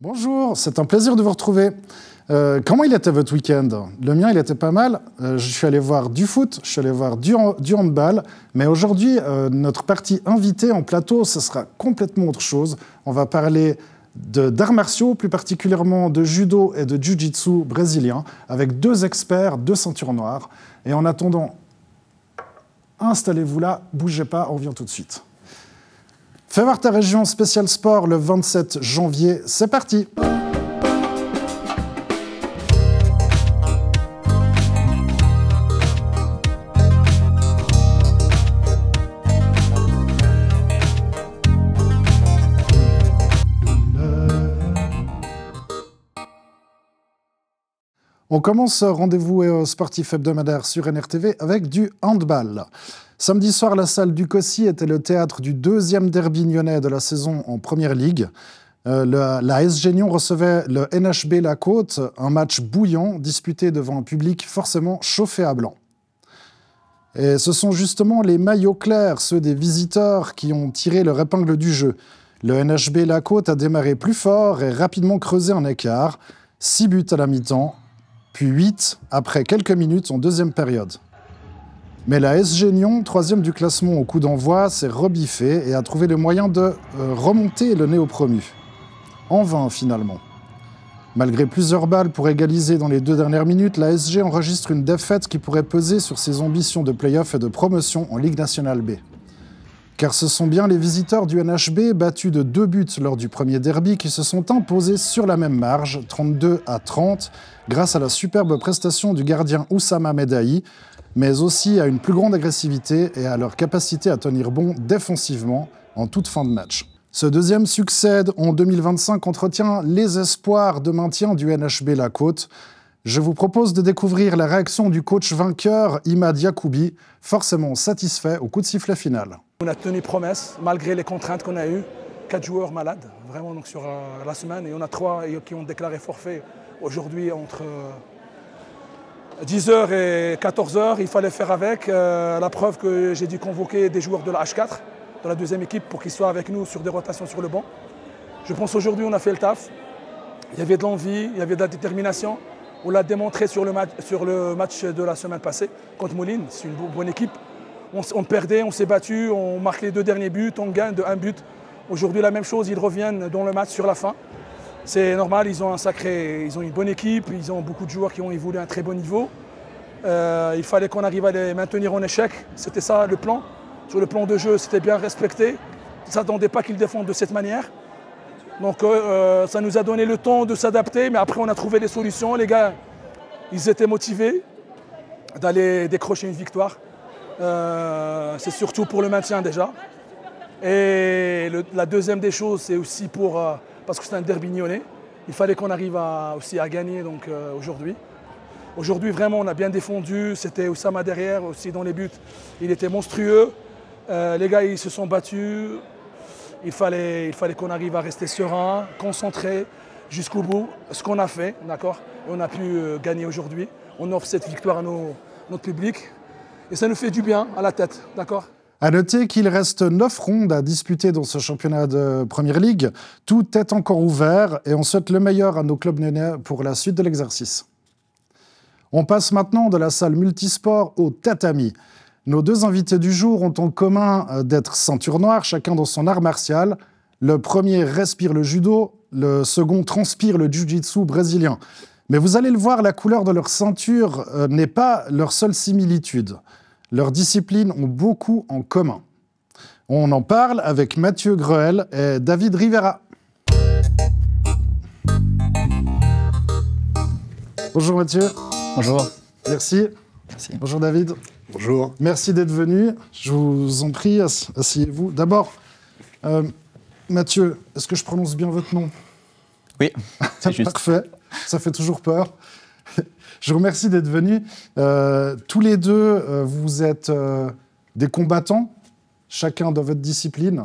Bonjour, c'est un plaisir de vous retrouver. Comment il était votre week-end? Le mien, il était pas mal. Je suis allé voir du foot, je suis allé voir du handball. Mais aujourd'hui, notre partie invitée en plateau, ce sera complètement autre chose. On va parler d'arts martiaux, plus particulièrement de judo et de jiu-jitsu brésilien, avec deux experts, deux ceintures noires. Et en attendant, installez-vous là, bougez pas, on revient tout de suite. Fais voir ta région spéciale sport le 27 janvier, c'est parti! On commence ce rendez-vous sportif hebdomadaire sur NRTV avec du handball. Samedi soir, la salle du Cossy était le théâtre du deuxième derby nyonnais de la saison en Première Ligue. La SG Nyon recevait le NHB La Côte, un match bouillant disputé devant un public forcément chauffé à blanc. Et ce sont justement les maillots clairs, ceux des visiteurs, qui ont tiré leur épingle du jeu. Le NHB La Côte a démarré plus fort et rapidement creusé un écart. 6 buts à la mi-temps, puis 8 après quelques minutes en deuxième période. Mais la SG Nyon, troisième du classement au coup d'envoi, s'est rebiffée et a trouvé le moyen de remonter le nez au promu. En vain, finalement. Malgré plusieurs balles pour égaliser dans les 2 dernières minutes, la SG enregistre une défaite qui pourrait peser sur ses ambitions de play-off et de promotion en Ligue nationale B. Car ce sont bien les visiteurs du NHB, battus de 2 buts lors du premier derby, qui se sont imposés sur la même marge, 32-30, grâce à la superbe prestation du gardien Oussama Medahi, mais aussi à une plus grande agressivité et à leur capacité à tenir bon défensivement en toute fin de match. Ce deuxième succès en 2025 entretient les espoirs de maintien du NHB La Côte. Je vous propose de découvrir la réaction du coach vainqueur Imad Yacoubi, forcément satisfait au coup de sifflet final. On a tenu promesse, malgré les contraintes qu'on a eues. 4 joueurs malades, vraiment donc sur la semaine, et on a 3 qui ont déclaré forfait aujourd'hui entre 10h et 14h. Il fallait faire avec. La preuve que j'ai dû convoquer des joueurs de la H4, de la deuxième équipe, pour qu'ils soient avec nous sur des rotations sur le banc. Je pense qu'aujourd'hui, on a fait le taf. Il y avait de l'envie, il y avait de la détermination. On l'a démontré sur le match de la semaine passée contre Moulines. C'est une bonne équipe. On perdait, on s'est battu, on marque les 2 derniers buts, on gagne de 1 but. Aujourd'hui, la même chose, ils reviennent dans le match sur la fin. C'est normal, ils ont une bonne équipe, ils ont beaucoup de joueurs qui ont évolué à un très bon niveau. Il fallait qu'on arrive à les maintenir en échec, c'était ça le plan. Sur le plan de jeu, c'était bien respecté. On ne s'attendait pas qu'ils défendent de cette manière. Donc ça nous a donné le temps de s'adapter, mais après on a trouvé les solutions. Les gars, ils étaient motivés d'aller décrocher une victoire. C'est surtout pour le maintien déjà. Et la deuxième des choses, c'est aussi parce que c'est un derby nyonnais. Il fallait qu'on arrive aussi à gagner aujourd'hui. Aujourd'hui, vraiment, on a bien défendu. C'était Oussama derrière, aussi dans les buts. Il était monstrueux. Les gars, ils se sont battus. Il fallait qu'on arrive à rester serein, concentré jusqu'au bout. Ce qu'on a fait, d'accord. Et on a pu gagner aujourd'hui. On offre cette victoire à notre public. Et ça nous fait du bien à la tête, d'accord? À noter qu'il reste 9 rondes à disputer dans ce championnat de Première Ligue. Tout est encore ouvert et on souhaite le meilleur à nos clubs nyonnais pour la suite de l'exercice. On passe maintenant de la salle multisport au tatami. Nos 2 invités du jour ont en commun d'être ceinture noire, chacun dans son art martial. Le premier respire le judo, le second transpire le jiu-jitsu brésilien. Mais vous allez le voir, la couleur de leur ceinture n'est pas leur seule similitude. Leurs disciplines ont beaucoup en commun. On en parle avec Mathieu Greuel et David Rivera. Bonjour Mathieu. Bonjour. Merci. Merci. Bonjour David. Bonjour. Merci d'être venu. Je vous en prie, asseyez-vous. D'abord, Mathieu, est-ce que je prononce bien votre nom? Oui, c'est juste. Parfait, ça fait toujours peur. Je vous remercie d'être venus. Tous les deux, vous êtes des combattants, chacun dans votre discipline.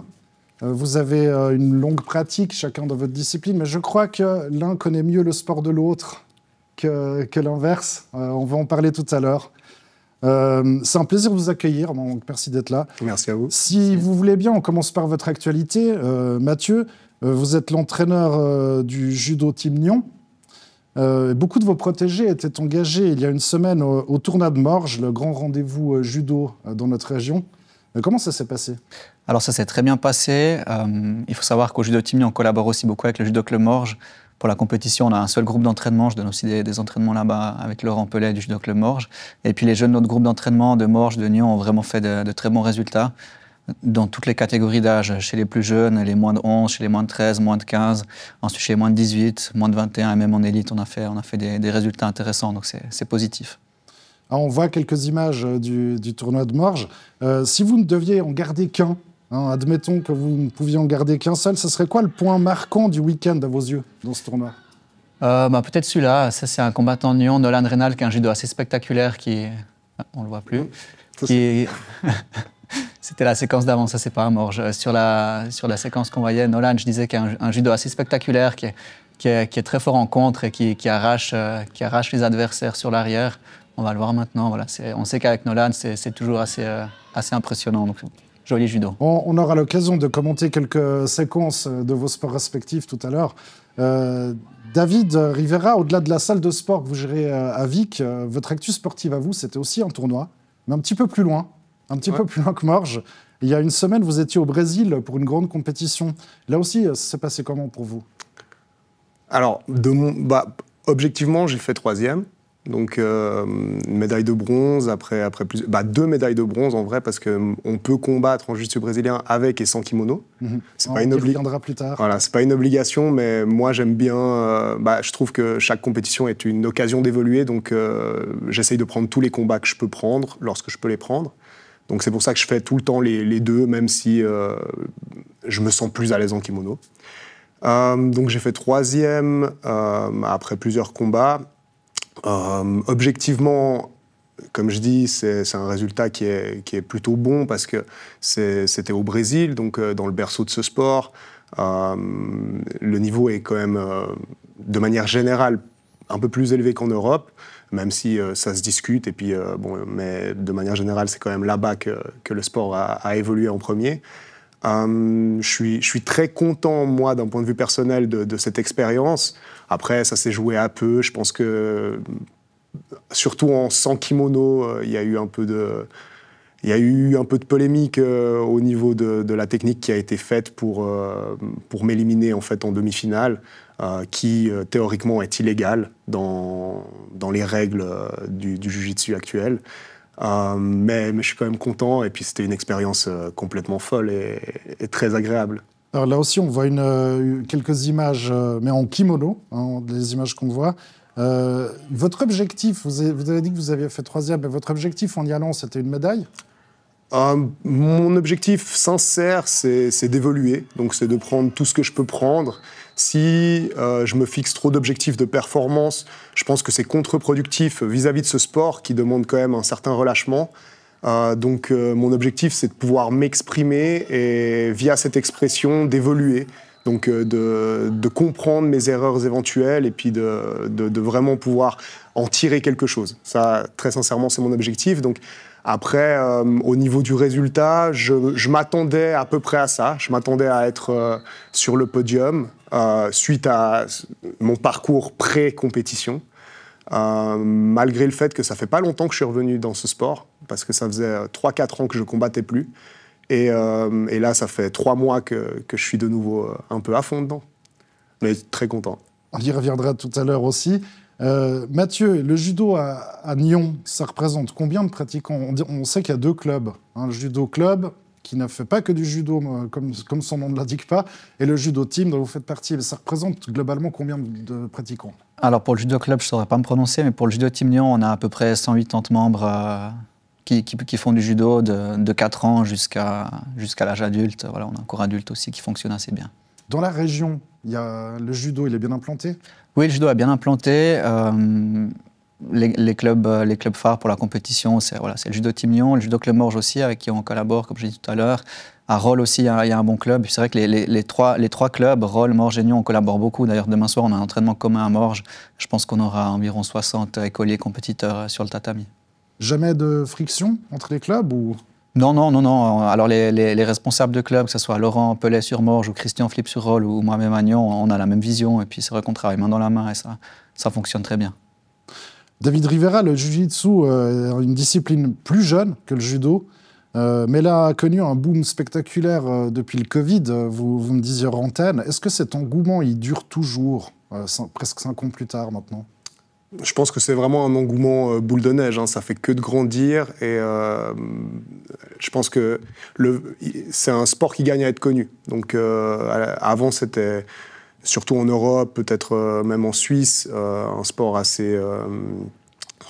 Vous avez une longue pratique, chacun dans votre discipline, mais je crois que l'un connaît mieux le sport de l'autre que l'inverse. On va en parler tout à l'heure. C'est un plaisir de vous accueillir, donc merci d'être là. Merci à vous. Si vous voulez bien, on commence par votre actualité. Mathieu, Vous êtes l'entraîneur du judo Team Nyon. Beaucoup de vos protégés étaient engagés il y a une semaine au tournoi de Morges, le grand rendez-vous judo dans notre région. Comment ça s'est passé ? Alors ça s'est très bien passé. Il faut savoir qu'au judo Team Nyon, on collabore aussi beaucoup avec le judo club Morges. Pour la compétition, on a un seul groupe d'entraînement. Je donne aussi des entraînements là-bas avec Laurent Pellet du judo club Morges. Et puis les jeunes de notre groupe d'entraînement de Morges, de Nyon, ont vraiment fait de très bons résultats dans toutes les catégories d'âge, chez les plus jeunes, les moins de 11, chez les moins de 13, moins de 15, ensuite chez les moins de 18, moins de 21, et même en élite, on a fait des résultats intéressants, donc c'est positif. Alors on voit quelques images du tournoi de Morges. Si vous ne deviez en garder qu'un, admettons que vous ne pouviez en garder qu'un seul, ce serait quoi le point marquant du week-end à vos yeux dans ce tournoi ? Peut-être celui-là, ça c'est un combattant de Nyon, Nolan Reynal, qui est un judo assez spectaculaire, on ne le voit plus, C'était la séquence d'avant, ça c'est pas un Morges. Sur la séquence qu'on voyait, Nolan, je disais qu'il y a un judo assez spectaculaire, qui est très fort en contre et qui arrache les adversaires sur l'arrière. On va le voir maintenant. Voilà. On sait qu'avec Nolan, c'est toujours assez impressionnant. Donc, joli judo. On aura l'occasion de commenter quelques séquences de vos sports respectifs tout à l'heure. David Rivera, au-delà de la salle de sport que vous gérez à Vic, votre actu sportive à vous, c'était aussi un tournoi, mais un petit peu plus loin. Un petit peu plus loin que Morges. Il y a une semaine, vous étiez au Brésil pour une grande compétition. Là aussi, ça s'est passé comment pour vous ? Alors, objectivement, j'ai fait 3e. Donc, une médaille de bronze, après deux médailles de bronze en vrai, parce qu'on peut combattre en jiu-jitsu brésilien avec et sans kimono. On y reviendra plus tard. Voilà, c'est pas une obligation, mais moi j'aime bien. Je trouve que chaque compétition est une occasion d'évoluer, donc j'essaye de prendre tous les combats que je peux prendre lorsque je peux les prendre. Donc c'est pour ça que je fais tout le temps les deux, même si je me sens plus à l'aise en kimono. Donc j'ai fait 3e après plusieurs combats. Objectivement, comme je dis, c'est un résultat qui est plutôt bon parce que c'était au Brésil, donc dans le berceau de ce sport. Le niveau est quand même, de manière générale, un peu plus élevé qu'en Europe, même si ça se discute. Et puis, mais de manière générale, c'est quand même là-bas que le sport a évolué en premier. Je suis très content, moi, d'un point de vue personnel, de cette expérience. Après, ça s'est joué à peu. Je pense que, surtout en sans kimono, il y a eu un peu de polémique au niveau de la technique qui a été faite pour m'éliminer en fait en demi-finale, qui théoriquement est illégale dans les règles du jiu-jitsu actuel. Mais je suis quand même content, et puis c'était une expérience complètement folle et très agréable. Alors là aussi, on voit quelques images, mais en kimono, les images qu'on voit. Votre objectif, vous avez dit que vous aviez fait 3e, mais votre objectif en y allant, c'était une médaille ? Mon objectif sincère, c'est d'évoluer, donc c'est de prendre tout ce que je peux prendre. Si je me fixe trop d'objectifs de performance, je pense que c'est contre-productif vis-à-vis de ce sport qui demande quand même un certain relâchement. Donc mon objectif, c'est de pouvoir m'exprimer et via cette expression, d'évoluer. Donc de comprendre mes erreurs éventuelles et puis de vraiment pouvoir en tirer quelque chose. Ça, très sincèrement, c'est mon objectif. Donc après, au niveau du résultat, je m'attendais à peu près à ça. Je m'attendais à être sur le podium suite à mon parcours pré-compétition. Malgré le fait que ça fait pas longtemps que je suis revenu dans ce sport, parce que ça faisait 3-4 ans que je combattais plus. Et là, ça fait 3 mois que je suis de nouveau un peu à fond dedans. Mais très content. On y reviendra tout à l'heure aussi. Mathieu, le judo à Nyon, ça représente combien de pratiquants ? On sait qu'il y a 2 clubs. Le judo club, qui ne fait pas que du judo, comme son nom ne l'indique pas, et le judo team dont vous faites partie. Mais ça représente globalement combien de pratiquants ? Alors pour le judo club, je ne saurais pas me prononcer, mais pour le judo team Nyon, on a à peu près 180 membres qui font du judo de 4 ans jusqu'à l'âge adulte. Voilà, on a un cours adulte aussi qui fonctionne assez bien. Dans la région, le judo, il est bien implanté ? Oui, le judo est bien implanté. Les clubs phares pour la compétition, c'est le judo Team Nyon, le judo club Morges aussi, avec qui on collabore, comme j'ai dit tout à l'heure. À Rolle aussi, il y a un bon club. C'est vrai que les trois clubs, Rolle, Morges et Nyon, on collabore beaucoup. D'ailleurs, demain soir, on a un entraînement commun à Morges. Je pense qu'on aura environ 60 écoliers compétiteurs sur le tatami. Jamais de friction entre les clubs ou... Non. Alors les responsables de club, que ce soit Laurent Pellet-sur-Morge ou Christian Flip-sur-Roll ou moi-même Agnon, on a la même vision et puis c'est vrai qu'on travaille main dans la main et ça fonctionne très bien. David Rivera, le jiu-jitsu est une discipline plus jeune que le judo, mais elle a connu un boom spectaculaire depuis le Covid, vous me disiez hors antenne. Est-ce que cet engouement, il dure toujours, presque 5 ans plus tard maintenant ? Je pense que c'est vraiment un engouement boule de neige, hein. Ça fait que de grandir et je pense que c'est un sport qui gagne à être connu. Donc avant, c'était, surtout en Europe, peut-être même en Suisse, un sport assez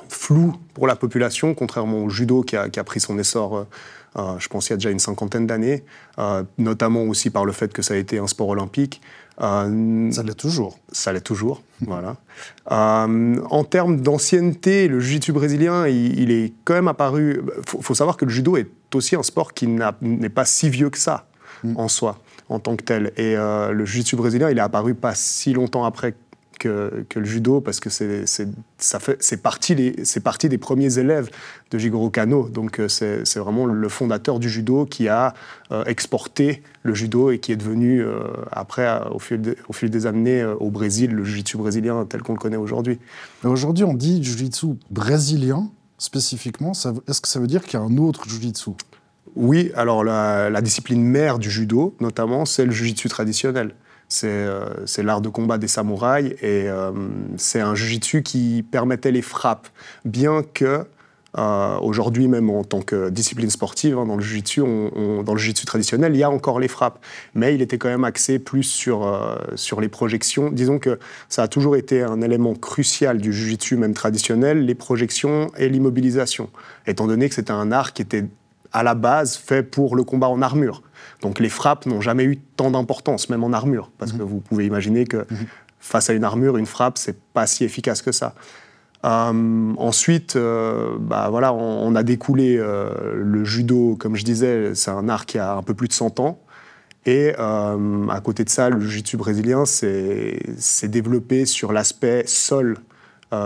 flou pour la population, contrairement au judo qui a pris son essor, je pense, il y a déjà une 50aine d'années, notamment aussi par le fait que ça a été un sport olympique. Ça l'est toujours. Ça l'est toujours, voilà. En termes d'ancienneté, le jiu-jitsu brésilien, il est quand même apparu... Faut savoir que le judo est aussi un sport qui n'est pas si vieux que ça, en soi, en tant que tel. Et le jiu-jitsu brésilien, il est apparu pas si longtemps après que le judo, parce que c'est parti des premiers élèves de Jigoro Kano. Donc c'est vraiment le fondateur du judo qui a exporté le judo et qui est devenu, après, au fil des années, au Brésil, le jiu-jitsu brésilien tel qu'on le connaît aujourd'hui. Aujourd'hui, on dit jiu-jitsu brésilien, spécifiquement. Est-ce que ça veut dire qu'il y a un autre jiu-jitsu ? Oui, alors la discipline mère du judo, notamment, c'est le jiu-jitsu traditionnel. C'est l'art de combat des samouraïs et c'est un jiu-jitsu qui permettait les frappes, bien que aujourd'hui, même en tant que discipline sportive, hein, dans le jiu-jitsu traditionnel, il y a encore les frappes, mais il était quand même axé plus sur les projections. Disons que ça a toujours été un élément crucial du jiu-jitsu même traditionnel, les projections et l'immobilisation, étant donné que c'était un art qui était à la base fait pour le combat en armure. Donc les frappes n'ont jamais eu tant d'importance, même en armure, parce que vous pouvez imaginer que face à une armure, une frappe, c'est pas si efficace que ça. Ensuite, voilà, on a découlé le judo, comme je disais, c'est un art qui a un peu plus de 100 ans. Et à côté de ça, le jiu-jitsu brésilien s'est développé sur l'aspect sol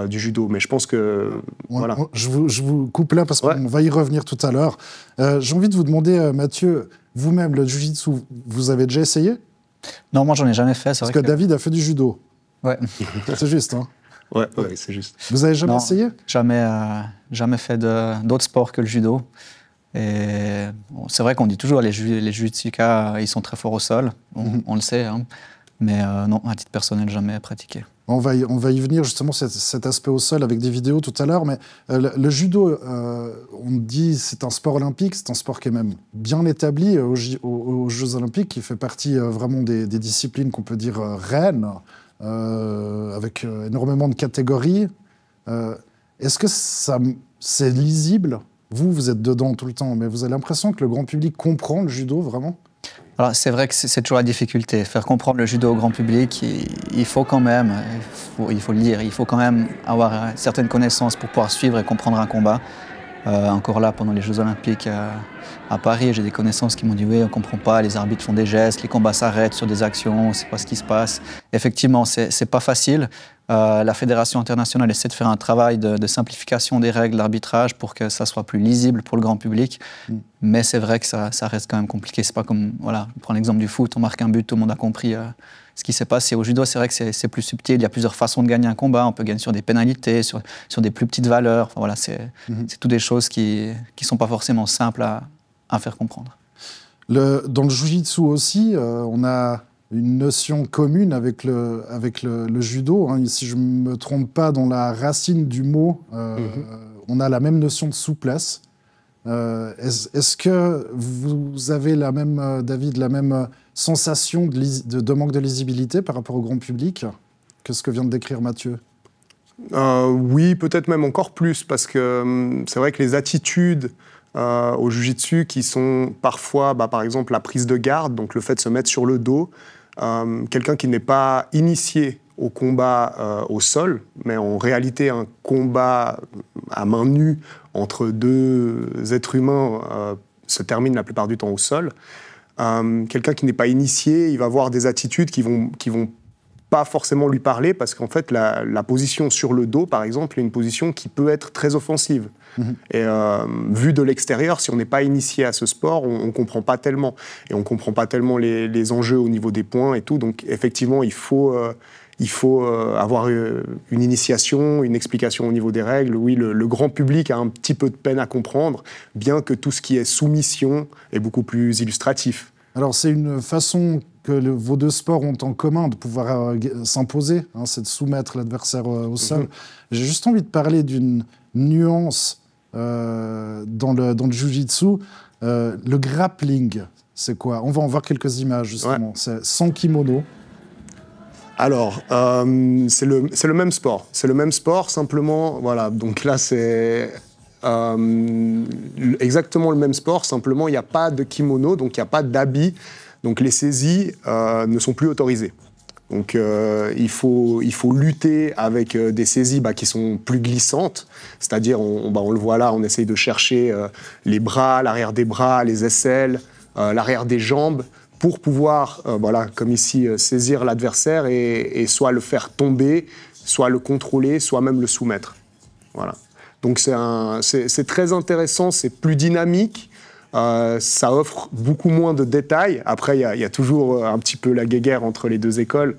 du judo. Mais je pense que... voilà. Je vous coupe là parce qu'on va y revenir tout à l'heure. J'ai envie de vous demander, Mathieu, vous-même, le jiu-jitsu, vous avez déjà essayé ? Non, moi, j'en ai jamais fait. Parce que David a fait du judo. Ouais. C'est juste, hein ? Ouais, c'est juste. Vous avez jamais essayé ? Jamais fait d'autres sports que le judo. Et c'est vrai qu'on dit toujours les jiu-jitsuka, ils sont très forts au sol. On le sait, hein. Mais non, à titre personnel, jamais pratiqué. On va y venir justement, cet aspect au sol avec des vidéos tout à l'heure, mais le judo, on dit c'est un sport olympique, c'est un sport qui est même bien établi aux Jeux olympiques, qui fait partie vraiment des disciplines qu'on peut dire reines, avec énormément de catégories. Est-ce que c'est lisible ? Vous êtes dedans tout le temps, mais vous avez l'impression que le grand public comprend le judo vraiment ? Alors, c'est vrai que c'est toujours la difficulté. Faire comprendre le judo au grand public, il faut quand même, il faut le dire, il faut quand même avoir certaines connaissances pour pouvoir suivre et comprendre un combat. Encore là, pendant les Jeux Olympiques à Paris, j'ai des connaissances qui m'ont dit « oui, on ne comprend pas, les arbitres font des gestes, les combats s'arrêtent sur des actions, on ne sait pas ce qui se passe ». Effectivement, c'est pas facile. La Fédération internationale essaie de faire un travail de simplification des règles d'arbitrage pour que ça soit plus lisible pour le grand public. Mais c'est vrai que ça reste quand même compliqué. C'est pas comme, voilà, je prends l'exemple du foot, on marque un but, tout le monde a compris ce qui s'est passé. Au judo, c'est vrai que c'est plus subtil. Il y a plusieurs façons de gagner un combat. On peut gagner sur des pénalités, sur des plus petites valeurs. Enfin, voilà, c'est toutes des choses qui sont pas forcément simples à faire comprendre. Dans le jiu-jitsu aussi, on a une notion commune avec le judo. Hein. Si je ne me trompe pas, dans la racine du mot, on a la même notion de souplesse. Est-ce que vous avez David, la même sensation de manque de lisibilité par rapport au grand public que ce que vient de décrire Mathieu ? Oui, peut-être même encore plus, parce que c'est vrai que les attitudes au jiu-jitsu qui sont parfois, par exemple, la prise de garde, donc le fait de se mettre sur le dos, quelqu'un qui n'est pas initié au combat au sol, mais en réalité un combat à main nue entre deux êtres humains se termine la plupart du temps au sol. Quelqu'un qui n'est pas initié, il va avoir des attitudes qui vont pas forcément lui parler parce qu'en fait, la position sur le dos, par exemple, est une position qui peut être très offensive. Et vu de l'extérieur, si on n'est pas initié à ce sport, on ne comprend pas tellement. Et on ne comprend pas tellement les enjeux au niveau des points et tout. Donc, effectivement, il faut avoir une initiation, une explication au niveau des règles. Oui, le grand public a un petit peu de peine à comprendre, bien que tout ce qui est soumission est beaucoup plus illustratif. Alors, c'est une façon que vos deux sports ont en commun de pouvoir s'imposer, hein, c'est de soumettre l'adversaire au sol. J'ai juste envie de parler d'une nuance dans le jiu-jitsu. Le grappling, c'est quoi? On va en voir quelques images, justement. Ouais. C'est sans kimono. Alors, c'est le même sport. C'est le même sport, simplement, voilà. Donc là, c'est exactement le même sport, simplement, il n'y a pas de kimono, donc il n'y a pas d'habit. Donc les saisies ne sont plus autorisées. Donc il faut lutter avec des saisies qui sont plus glissantes, c'est-à-dire on le voit là, on essaye de chercher les bras, l'arrière des bras, les aisselles, l'arrière des jambes, pour pouvoir, comme ici, saisir l'adversaire et soit le faire tomber, soit le contrôler, soit même le soumettre. Voilà. Donc c'est très intéressant, c'est plus dynamique. Ça offre beaucoup moins de détails. Après, il y a toujours un petit peu la guéguerre entre les deux écoles.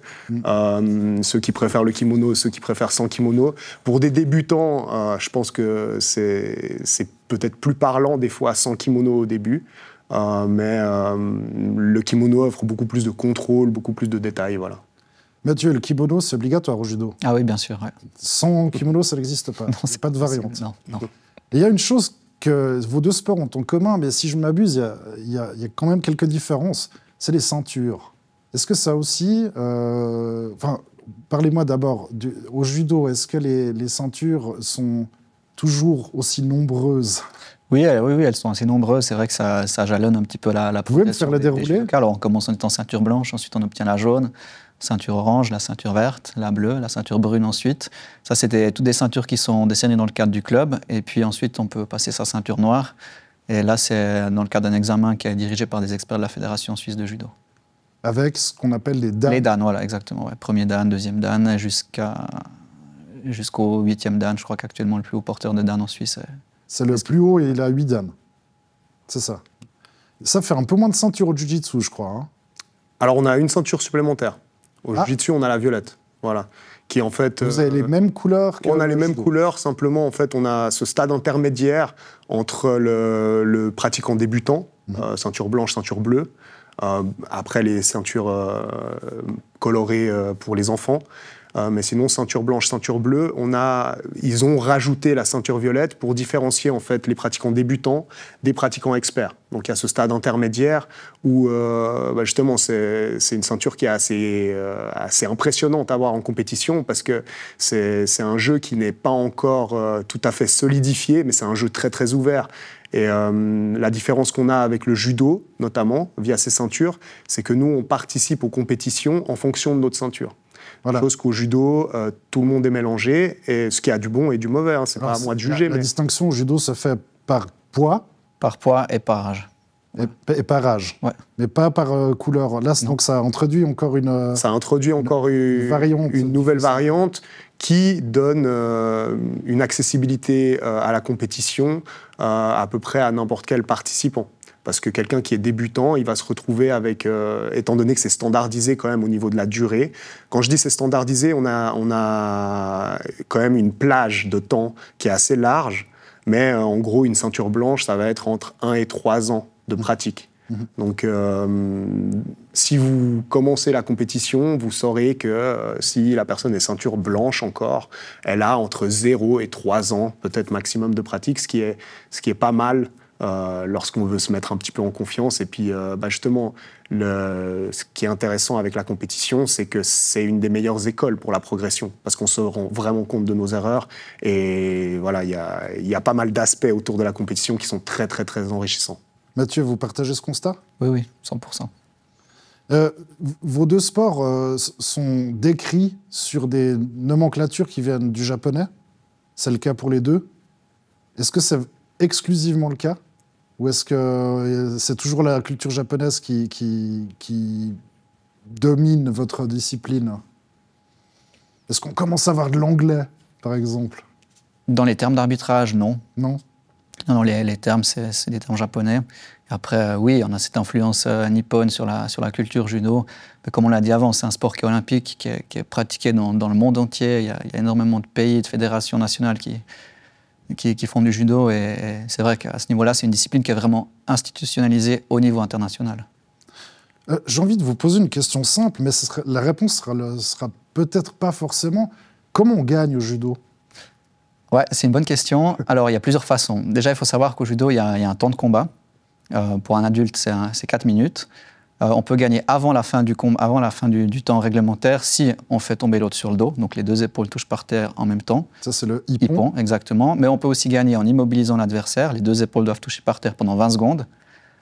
Ceux qui préfèrent le kimono, ceux qui préfèrent sans kimono. Pour des débutants, je pense que c'est peut-être plus parlant des fois sans kimono au début. Mais le kimono offre beaucoup plus de contrôle, beaucoup plus de détails. Voilà. Mathieu, le kimono, c'est obligatoire au judo? Ah oui, bien sûr. Ouais. Sans kimono, ça n'existe pas. Non, c'est pas de variante. Non. Il y a une chose que vos deux sports ont en commun, mais si je m'abuse, il y a quand même quelques différences. C'est les ceintures. Est-ce que ça aussi... parlez-moi d'abord. Au judo, est-ce que les ceintures sont toujours aussi nombreuses? Oui, elles sont assez nombreuses. C'est vrai que ça jalonne un petit peu la progression. Vous pouvez me faire la dérouler? Alors, on commence en étant ceinture blanche, ensuite on obtient la jaune, ceinture orange, la ceinture verte, la bleue, la ceinture brune ensuite. Ça, c'était toutes des ceintures qui sont décernées dans le cadre du club. Et puis ensuite, on peut passer sa ceinture noire. Et là, c'est dans le cadre d'un examen qui est dirigé par des experts de la Fédération suisse de judo. Avec ce qu'on appelle les dan? Les dan, voilà, exactement. Ouais. Premier dan, deuxième dan, jusqu'au 8e dan. Je crois qu'actuellement, le plus haut porteur de dan en Suisse. C'est le plus haut et il a 8 dan. C'est ça. Ça fait un peu moins de ceinture au jiu-jitsu, je crois. Hein. Alors, on a une ceinture supplémentaire. Au jiu-jitsu, on a la violette. Voilà. Qui, en fait, vous avez les mêmes couleurs que on a les mêmes couleurs, simplement, en fait, on a ce stade intermédiaire entre le pratiquant débutant, ceinture blanche, ceinture bleue, après les ceintures colorées pour les enfants. Mais sinon, ceinture blanche, ceinture bleue, ils ont rajouté la ceinture violette pour différencier en fait les pratiquants débutants des pratiquants experts. Donc il y a ce stade intermédiaire où justement c'est une ceinture qui est assez impressionnante à voir en compétition parce que c'est un jeu qui n'est pas encore tout à fait solidifié, mais c'est un jeu très très ouvert. Et la différence qu'on a avec le judo, notamment, via ces ceintures, c'est que nous, on participe aux compétitions en fonction de notre ceinture. Voilà. Chose qu'au judo, tout le monde est mélangé, et ce qui a du bon et du mauvais, hein, c'est pas à moi de juger. La distinction au judo se fait par poids? Par poids et par âge. Et par âge, ouais. Mais pas par couleur. Là, donc ça introduit encore une... Ça introduit encore une nouvelle variante qui donne une accessibilité à la compétition à peu près à n'importe quel participant. Parce que quelqu'un qui est débutant, il va se retrouver avec, étant donné que c'est standardisé quand même au niveau de la durée. Quand je dis c'est standardisé, on a quand même une plage de temps qui est assez large. Mais en gros, une ceinture blanche, ça va être entre 1 et 3 ans de pratique. Donc, si vous commencez la compétition, vous saurez que si la personne est ceinture blanche encore, elle a entre 0 et 3 ans, peut-être maximum de pratique, ce qui est pas mal lorsqu'on veut se mettre un petit peu en confiance. Et puis, justement, ce qui est intéressant avec la compétition, c'est que c'est une des meilleures écoles pour la progression, parce qu'on se rend vraiment compte de nos erreurs. Et voilà, il y a pas mal d'aspects autour de la compétition qui sont très, très, très enrichissants. Mathieu, vous partagez ce constat? Oui, 100%. Vos deux sports sont décrits sur des nomenclatures qui viennent du japonais. C'est le cas pour les deux. Est-ce que c'est exclusivement le cas? Ou est-ce que c'est toujours la culture japonaise qui domine votre discipline? Est-ce qu'on commence à avoir de l'anglais, par exemple? Dans les termes d'arbitrage, non. Non. Non, les termes, c'est des termes japonais. Et après, oui, on a cette influence nippone sur la culture judo. Mais comme on l'a dit avant, c'est un sport qui est olympique, qui est pratiqué dans le monde entier. Il y a énormément de pays, de fédérations nationales qui font du judo. Et c'est vrai qu'à ce niveau-là, c'est une discipline qui est vraiment institutionnalisée au niveau international. J'ai envie de vous poser une question simple, mais la réponse sera peut-être pas forcément comment on gagne au judo. Ouais, c'est une bonne question. Alors, il y a plusieurs façons. Déjà, il faut savoir qu'au judo, il y a un temps de combat. Pour un adulte, c'est 4 minutes. On peut gagner avant la fin du temps réglementaire si on fait tomber l'autre sur le dos. Donc, les deux épaules touchent par terre en même temps. Ça, c'est le ippon. Ippon, exactement. Mais on peut aussi gagner en immobilisant l'adversaire. Les deux épaules doivent toucher par terre pendant 20 secondes.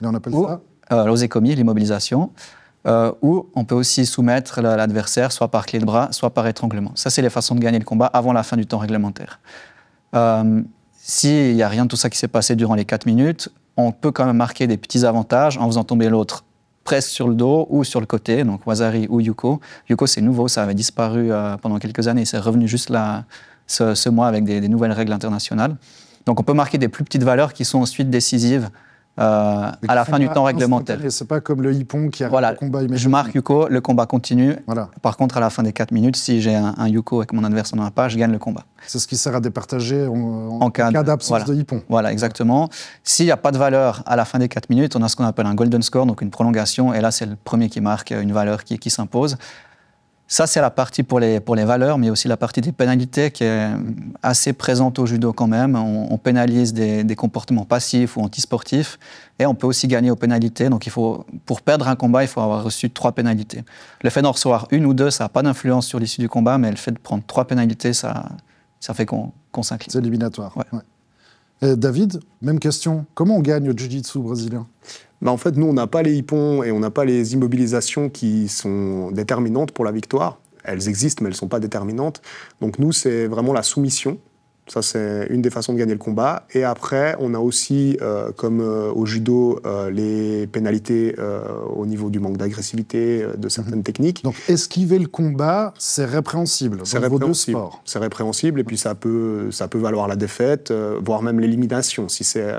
Et on appelle ça l'osekomi, l'immobilisation. Ou on peut aussi soumettre l'adversaire soit par clé de bras, soit par étranglement. Ça, c'est les façons de gagner le combat avant la fin du temps réglementaire. S'il n'y a rien de tout ça qui s'est passé durant les 4 minutes, on peut quand même marquer des petits avantages en faisant tomber l'autre presque sur le dos ou sur le côté, donc Wasari ou Yuko. Yuko, c'est nouveau, ça avait disparu pendant quelques années, c'est revenu juste là, ce mois avec des nouvelles règles internationales. Donc on peut marquer des plus petites valeurs qui sont ensuite décisives à la fin du temps réglementaire. C'est pas comme le ippon qui arrête le combat immédiatement. Je marque Yuko, le combat continue. Voilà. Par contre, à la fin des 4 minutes, si j'ai un Yuko et que mon adversaire n'en a pas, je gagne le combat. C'est ce qui sert à départager en cas d'absence de ippon. Voilà, exactement. S'il n'y a pas de valeur à la fin des 4 minutes, on a ce qu'on appelle un golden score, donc une prolongation, et là, c'est le premier qui marque une valeur qui s'impose. Ça, c'est la partie pour les valeurs, mais aussi la partie des pénalités qui est assez présente au judo quand même. On pénalise des comportements passifs ou antisportifs, et on peut aussi gagner aux pénalités. Donc, pour perdre un combat, il faut avoir reçu 3 pénalités. Le fait d'en recevoir 1 ou 2, ça n'a pas d'influence sur l'issue du combat, mais le fait de prendre 3 pénalités, ça fait qu'on s'incline. C'est éliminatoire. Ouais. Ouais. Et David, même question. Comment on gagne au jiu-jitsu brésilien ? En fait, nous, on n'a pas les hippons et on n'a pas les immobilisations qui sont déterminantes pour la victoire. Elles existent, mais elles ne sont pas déterminantes. Donc nous, c'est vraiment la soumission. Ça, c'est une des façons de gagner le combat. Et après, on a aussi, comme au judo, les pénalités au niveau du manque d'agressivité de certaines techniques. Donc esquiver le combat, c'est répréhensible dans vos deux sports. C'est répréhensible et puis ça peut valoir la défaite, voire même l'élimination si c'est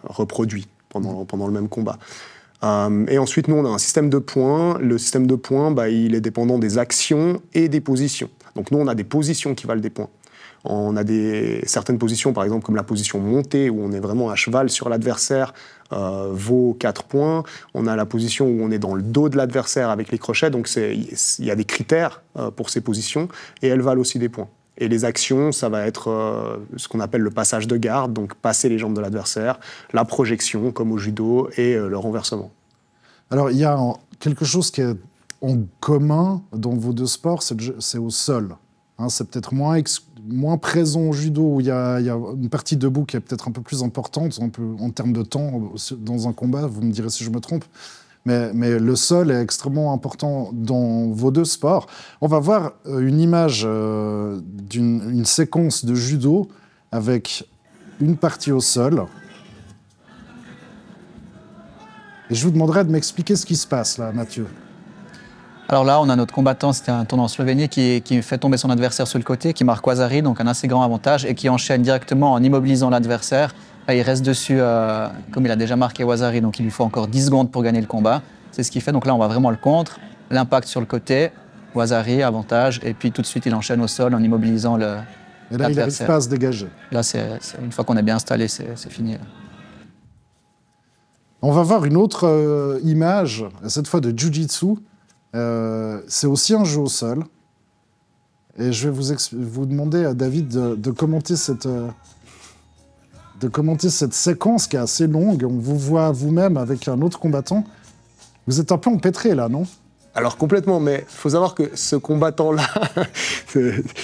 reproduit pendant le même combat. Et ensuite, nous, on a un système de points. Le système de points, il est dépendant des actions et des positions. Donc nous, on a des positions qui valent des points. On a certaines positions, par exemple, comme la position montée, où on est vraiment à cheval sur l'adversaire, vaut 4 points. On a la position où on est dans le dos de l'adversaire avec les crochets. Donc il y a des critères pour ces positions, et elles valent aussi des points. Et les actions, ça va être ce qu'on appelle le passage de garde, donc passer les jambes de l'adversaire, la projection, comme au judo, et le renversement. Alors, il y a quelque chose qui est en commun dans vos deux sports, c'est au sol. Hein, c'est peut-être moins présent au judo, où il y a une partie debout qui est peut-être un peu plus importante en termes de temps dans un combat, vous me direz si je me trompe. Mais le sol est extrêmement important dans vos deux sports. On va voir une image d'une séquence de judo avec une partie au sol. Et je vous demanderai de m'expliquer ce qui se passe là, Mathieu. Alors là, on a notre combattant, c'était un tournoi en Slovénie, qui fait tomber son adversaire sur le côté, qui marque Wasari, donc un assez grand avantage, et qui enchaîne directement en immobilisant l'adversaire. Là, il reste dessus, comme il a déjà marqué Wasari, donc il lui faut encore 10 secondes pour gagner le combat. C'est ce qu'il fait, donc là, on va vraiment le contre. L'impact sur le côté, Wasari, avantage, et puis tout de suite, il enchaîne au sol en immobilisant l'adversaire. Et là, il n'arrive pas à se dégager. Là, une fois qu'on est bien installé, c'est fini. On va voir une autre image, cette fois de Jiu-Jitsu. C'est aussi un jeu au sol. Et je vais vous demander à David de commenter cette séquence qui est assez longue. On vous voit vous-même avec un autre combattant. Vous êtes un peu empêtré là, non ? Alors complètement, mais il faut savoir que ce combattant-là,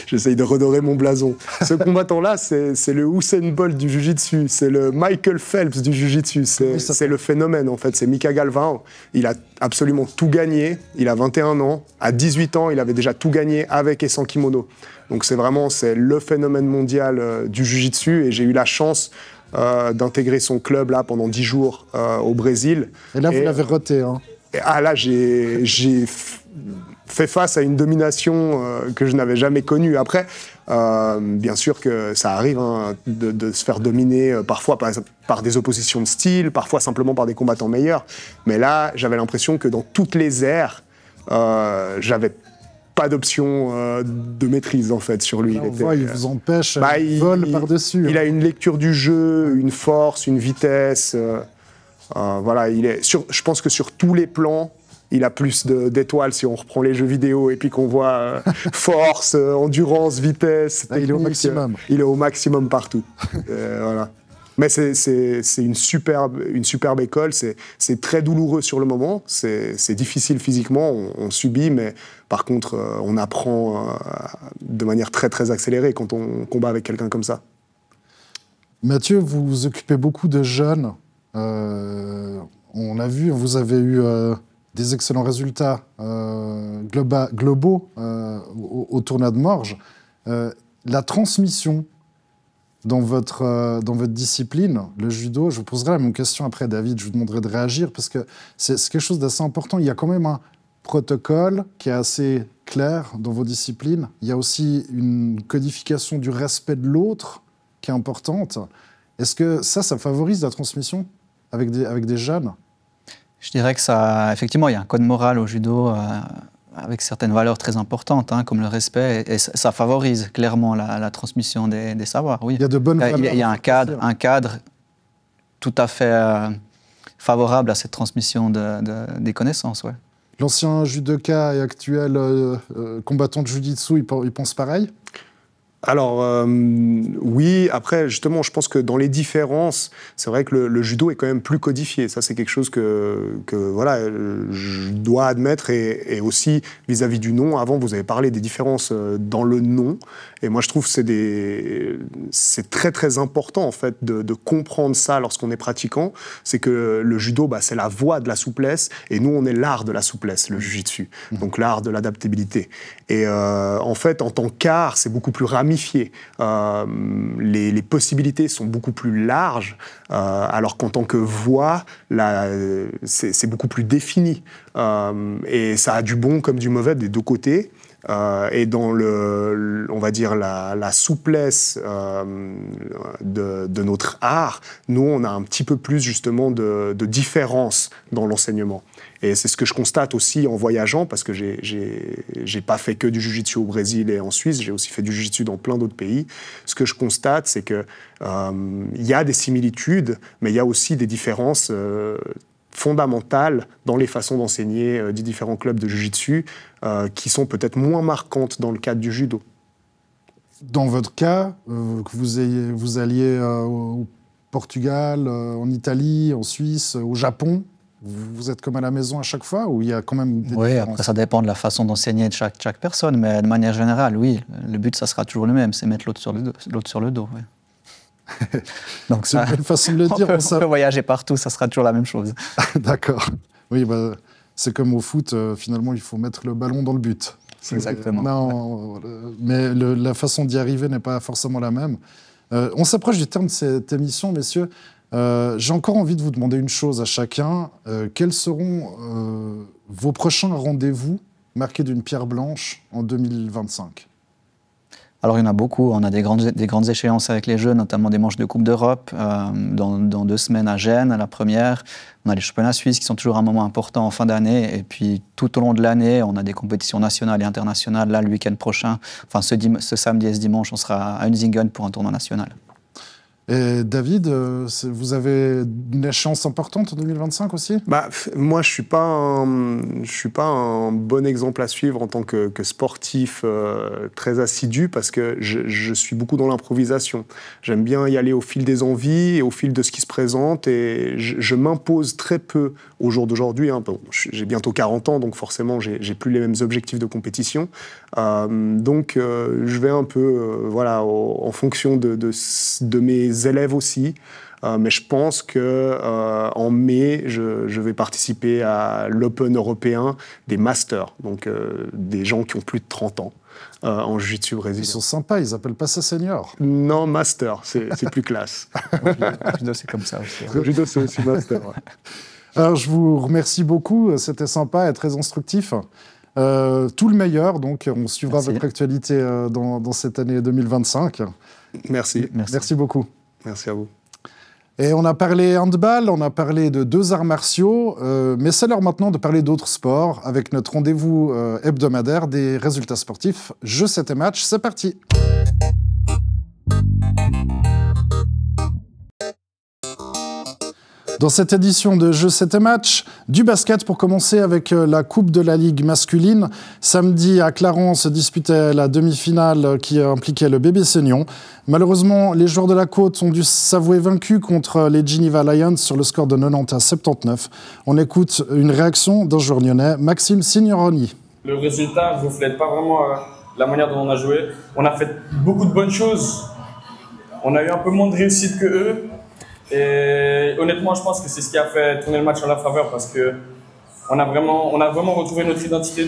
j'essaye de redorer mon blason, ce combattant-là, c'est le Usain Bolt du Jiu-Jitsu, c'est le Michael Phelps du Jiu-Jitsu, c'est le phénomène en fait, c'est Mika Galvão. Il a absolument tout gagné, il a 21 ans, à 18 ans, il avait déjà tout gagné avec et sans kimono. Donc c'est le phénomène mondial du Jiu-Jitsu, et j'ai eu la chance d'intégrer son club là pendant 10 jours au Brésil. Et là, vous l'avez roté, hein ? Ah là, j'ai fait face à une domination que je n'avais jamais connue. Après, bien sûr que ça arrive de se faire dominer parfois par des oppositions de style, parfois simplement par des combattants meilleurs. Mais là, j'avais l'impression que dans toutes les aires, j'avais pas d'option de maîtrise en fait sur lui. Là, il vous empêche, il vole par-dessus. Il a une lecture du jeu, une force, une vitesse. Voilà, je pense que sur tous les plans, il a plus d'étoiles si on reprend les jeux vidéo et puis qu'on voit force, endurance, vitesse. Là, il est au maximum. Il est au maximum partout. Voilà. Mais c'est une superbe école. C'est très douloureux sur le moment. C'est difficile physiquement. On subit, mais par contre, on apprend de manière très très accélérée quand on combat avec quelqu'un comme ça. Mathieu, vous vous occupez beaucoup de jeunes. On a vu, vous avez eu des excellents résultats globaux au tournoi de Morges. La transmission dans votre discipline, le judo, je vous poserai la même question après, David, je vous demanderai de réagir, parce que c'est quelque chose d'assez important. Il y a quand même un protocole qui est assez clair dans vos disciplines. Il y a aussi une codification du respect de l'autre qui est importante. Est-ce que ça favorise la transmission avec des jeunes ? Je dirais que ça, effectivement, il y a un code moral au judo avec certaines valeurs très importantes, comme le respect, et ça favorise clairement la transmission des savoirs. Oui. Il y a de bonnes valeurs. Il y a un cadre tout à fait favorable à cette transmission des connaissances. Ouais. L'ancien judoka et actuel combattant de jiu-jitsu, il pense pareil ? Alors, oui, après, justement, je pense que dans les différences, c'est vrai que le judo est quand même plus codifié. Ça, c'est quelque chose que voilà, je dois admettre. Et aussi, vis-à-vis du nom, avant, vous avez parlé des différences dans le nom. Et moi, je trouve que c'est très, très important, en fait, de comprendre ça lorsqu'on est pratiquant. C'est que le judo, c'est la voie de la souplesse. Et nous, on est l'art de la souplesse, le jiu-jitsu. Donc, l'art de l'adaptabilité. Et en fait, en tant qu'art, c'est beaucoup plus ramifié. Les possibilités sont beaucoup plus larges, alors qu'en tant que voix, c'est beaucoup plus défini. Et ça a du bon comme du mauvais des deux côtés. Et dans on va dire la souplesse de notre art, nous, on a un petit peu plus justement de différence dans l'enseignement. Et c'est ce que je constate aussi en voyageant, parce que j'ai pas fait que du jiu-jitsu au Brésil et en Suisse, j'ai aussi fait du jiu-jitsu dans plein d'autres pays. Ce que je constate, c'est que il y a des similitudes, mais il y a aussi des différences fondamentales dans les façons d'enseigner des différents clubs de jiu-jitsu qui sont peut-être moins marquantes dans le cadre du judo. Dans votre cas, que vous alliez au Portugal, en Italie, en Suisse, au Japon, vous êtes comme à la maison à chaque fois, ou il y a quand même des différences ? Après ça dépend de la façon d'enseigner de chaque personne, mais de manière générale, oui, le but, ça sera toujours le même, c'est mettre l'autre sur le dos. Ouais. Donc c'est une bonne façon de le dire. On peut voyager partout, ça sera toujours la même chose. D'accord. Oui, c'est comme au foot, finalement, il faut mettre le ballon dans le but. Exactement. Non, mais la façon d'y arriver n'est pas forcément la même. On s'approche du terme de cette émission, messieurs. J'ai encore envie de vous demander une chose à chacun. Quels seront vos prochains rendez-vous marqués d'une pierre blanche en 2025 ? Alors, il y en a beaucoup. On a des grandes échéances avec les Jeux, notamment des manches de Coupe d'Europe. Dans 2 semaines à Gênes, à la première. On a les championnats suisses qui sont toujours un moment important en fin d'année. Et puis, tout au long de l'année, on a des compétitions nationales et internationales. Là, le week-end prochain, enfin ce samedi et ce dimanche, on sera à Unzingen pour un tournoi national. Et David, vous avez une échéance importante en 2025 aussi ? Moi, je suis pas un bon exemple à suivre en tant que sportif très assidu, parce que je suis beaucoup dans l'improvisation. J'aime bien y aller au fil des envies et au fil de ce qui se présente, et je m'impose très peu au jour d'aujourd'hui. J'ai bientôt 40 ans, donc forcément, j'ai plus les mêmes objectifs de compétition. Donc, je vais un peu en fonction de mes élèves aussi. Mais je pense qu'en mai, je vais participer à l'Open européen des Masters, donc des gens qui ont plus de 30 ans en jiu-jitsu brésilien. Ils sont sympas, ils appellent pas ça senior. Non, Master, c'est plus classe. Le judo, c'est comme ça aussi. Le judo, c'est aussi Master. Ouais. Alors, je vous remercie beaucoup, c'était sympa et très instructif. Tout le meilleur, donc on suivra Merci. votre actualité dans cette année 2025. Merci. Merci beaucoup. Merci à vous. Et on a parlé handball, on a parlé de 2 arts martiaux, mais c'est l'heure maintenant de parler d'autres sports avec notre rendez-vous hebdomadaire des résultats sportifs. Jeux 7 et match, c'est parti. Dans cette édition de Jeux 7 et match, du basket pour commencer avec la Coupe de la Ligue masculine. Samedi, à Clarence, se disputait la demi-finale qui impliquait le bébé Seignon. Malheureusement, les joueurs de la Côte ont dû s'avouer vaincus contre les Geneva Lions sur le score de 90 à 79. On écoute une réaction d'un joueur lyonnais, Maxime Signoroni. Le résultat ne reflète pas vraiment la manière dont on a joué. On a fait beaucoup de bonnes choses. On a eu un peu moins de réussite que eux. Et honnêtement, je pense que c'est ce qui a fait tourner le match en leur faveur parce que on a vraiment retrouvé notre identité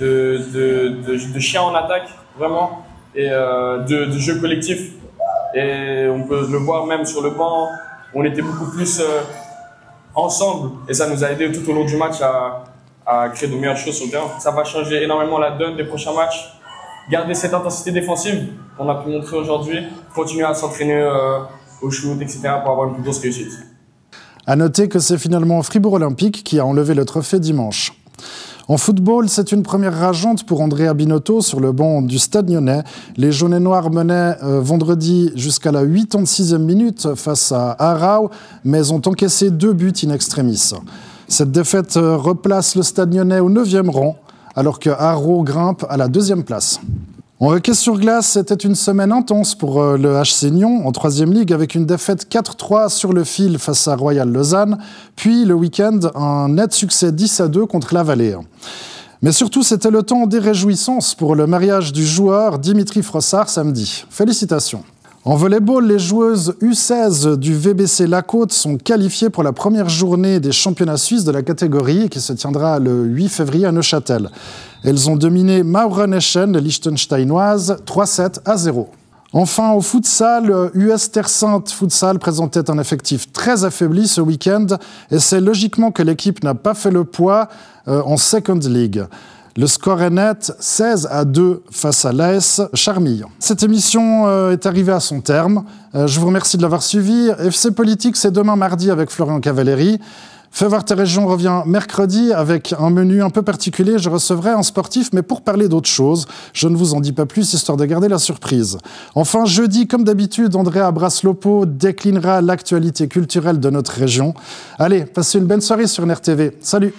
de chien en attaque, vraiment, et de jeu collectif. Et on peut le voir même sur le banc, on était beaucoup plus ensemble et ça nous a aidé tout au long du match à créer de meilleures choses sur le terrain. Ça va changer énormément la donne des prochains matchs. Garder cette intensité défensive qu'on a pu montrer aujourd'hui, continuer à s'entraîner au shoot, etc., pour avoir une plus grosse réussite. À noter que c'est finalement Fribourg Olympique qui a enlevé le trophée dimanche. En football, c'est une première rageante pour Andrea Binotto sur le banc du Stade Lyonnais. Les jaunes et noirs menaient vendredi jusqu'à la 86e minute face à Aarau, mais ont encaissé 2 buts in extremis. Cette défaite replace le Stade Lyonnais au 9e rang, alors que Aarau grimpe à la 2e place. En hockey sur glace, c'était une semaine intense pour le HC Nyon en 3e Ligue avec une défaite 4-3 sur le fil face à Royal Lausanne, puis le week-end un net succès 10-2 contre la Vallée. Mais surtout, c'était le temps des réjouissances pour le mariage du joueur Dimitri Frossard samedi. Félicitations. En volleyball, les joueuses U16 du VBC La Côte sont qualifiées pour la première journée des championnats suisses de la catégorie qui se tiendra le 8 février à Neuchâtel. Elles ont dominé Maureneschen, les Liechtensteinoises, 3-7-0. Enfin, au futsal, US Terre Sainte Futsal présentait un effectif très affaibli ce week-end et c'est logiquement que l'équipe n'a pas fait le poids en Second League. Le score est net, 16-2 face à l'AS Charmilles. Cette émission est arrivée à son terme. Je vous remercie de l'avoir suivi. FC Politique, c'est demain mardi avec Florian Cavalleri. Fais voir tes régions revient mercredi avec un menu un peu particulier. Je recevrai un sportif, mais pour parler d'autre chose. Je ne vous en dis pas plus, histoire de garder la surprise. Enfin, jeudi, comme d'habitude, Andrea Braslopo déclinera l'actualité culturelle de notre région. Allez, passez une bonne soirée sur NRTV. Salut!